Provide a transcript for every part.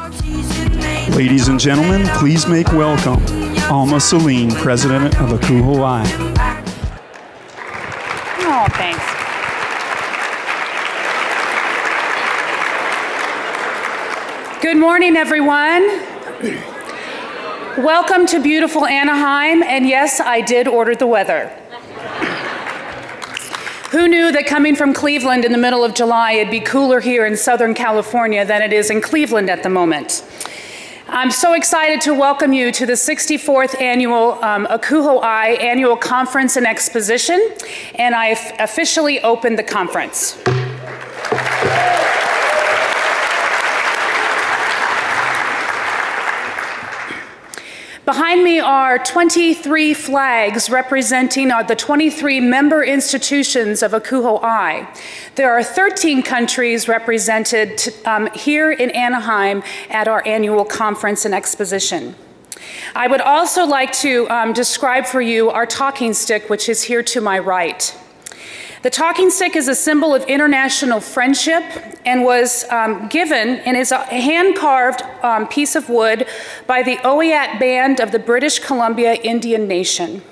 Ladies and gentlemen, please make welcome Alma Celine, President of ACUHO-I. Oh, thanks. Good morning, everyone. Welcome to beautiful Anaheim, and yes, I did order the weather. Who knew that coming from Cleveland in the middle of July, it'd be cooler here in Southern California than it is in Cleveland at the moment? I'm so excited to welcome you to the 64th annual ACUHO-I Annual Conference and Exposition, and I officially opened the conference. Behind me are 23 flags representing the 23 member institutions of ACUHO-I. There are 13 countries represented here in Anaheim at our annual conference and exposition. I would also like to describe for you our talking stick, which is here to my right. The talking stick is a symbol of international friendship and was given and is a hand-carved piece of wood by the Oiat Band of the British Columbia Indian Nation.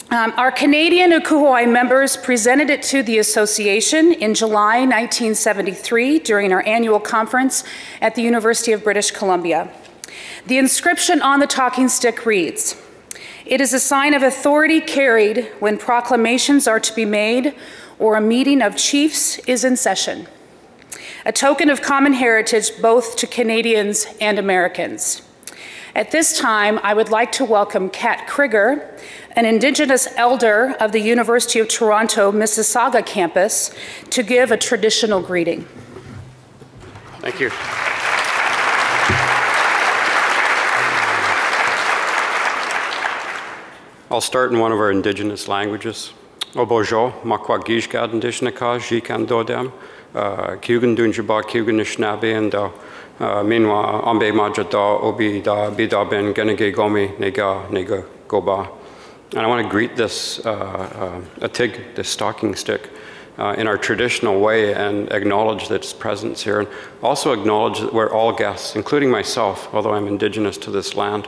Our Canadian ACUHO-I members presented it to the association in July 1973 during our annual conference at the University of British Columbia. The inscription on the talking stick reads, "It is a sign of authority carried when proclamations are to be made or a meeting of chiefs is in session, a token of common heritage both to Canadians and Americans." At this time, I would like to welcome Kat Krieger, an Indigenous elder of the University of Toronto Mississauga campus, to give a traditional greeting. Thank you. I'll start in one of our Indigenous languages. Obojo, makwagishgad indishnaka, jikan dodem, kugan dunjaba, kugan nishnabe, and minwa ambe majada, obi da bida ben genege gomi, nega goba. And I want to greet this atig, this stocking stick, in our traditional way and acknowledge its presence here. And also acknowledge that we're all guests, including myself, although I'm Indigenous to this land.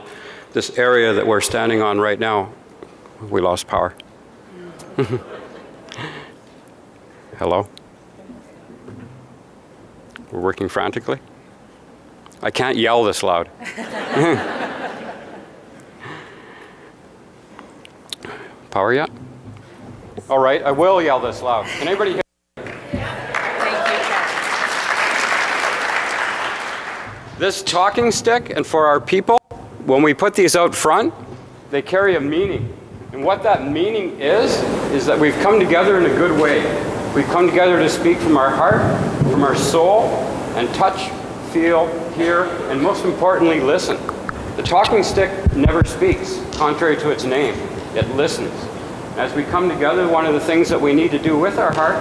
This area that we're standing on right now, we lost power. Hello? We're working frantically? I can't yell this loud. Power yet? All right, I will yell this loud. Can anybody hear? This talking stick, and for our people, when we put these out front, they carry a meaning. And what that meaning is that we've come together in a good way. We've come together to speak from our heart, from our soul, and touch, feel, hear, and most importantly, listen. The talking stick never speaks, contrary to its name. It listens. As we come together, one of the things that we need to do with our heart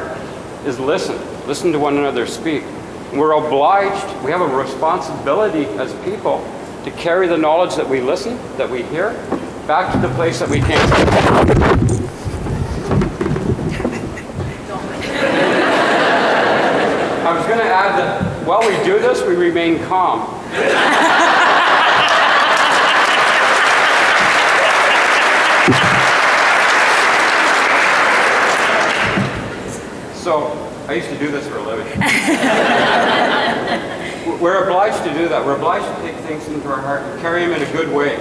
is listen. Listen to one another speak. And we're obliged, we have a responsibility as people to carry the knowledge that we listen, that we hear, back to the place that we came from. I was going to add that while we do this, we remain calm. So, I used to do this for a living. We're obliged to do that. We're obliged to take things into our heart and carry them in a good way.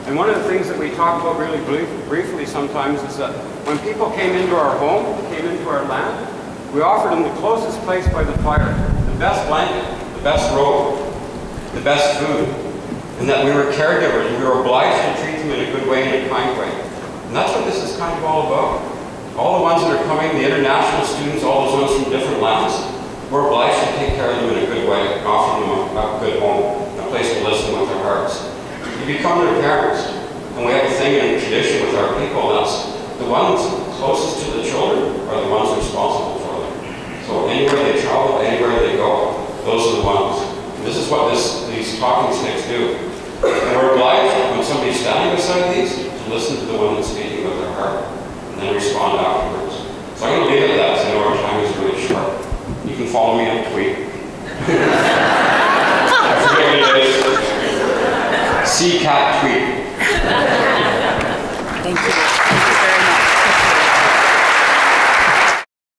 And one of the things that we talk about really briefly sometimes is that when people came into our home, came into our land, we offered them the closest place by the fire, the best blanket, the best robe, the best food, and that we were caregivers. We were obliged to treat them in a good way and a kind way. And that's what this is kind of all about. All the ones that are coming, the international students, all those ones from different lands, we're obliged to take care of them in a good way and offer them a good home, a place to listen with their hearts. You become their parents, and we have a thing in tradition with our people, that's the ones closest to the children are the ones responsible for them. So anywhere they travel, anywhere they go, those are the ones. And this is what these talking sticks do. And we're obliged, when somebody's standing beside these, to listen to the one that's speaking with their heart, and then respond afterwards. So I'm going to leave it at that, because I know our time is really short. You can follow me on tweet. Cat Tree. Thank you. Thank you very much.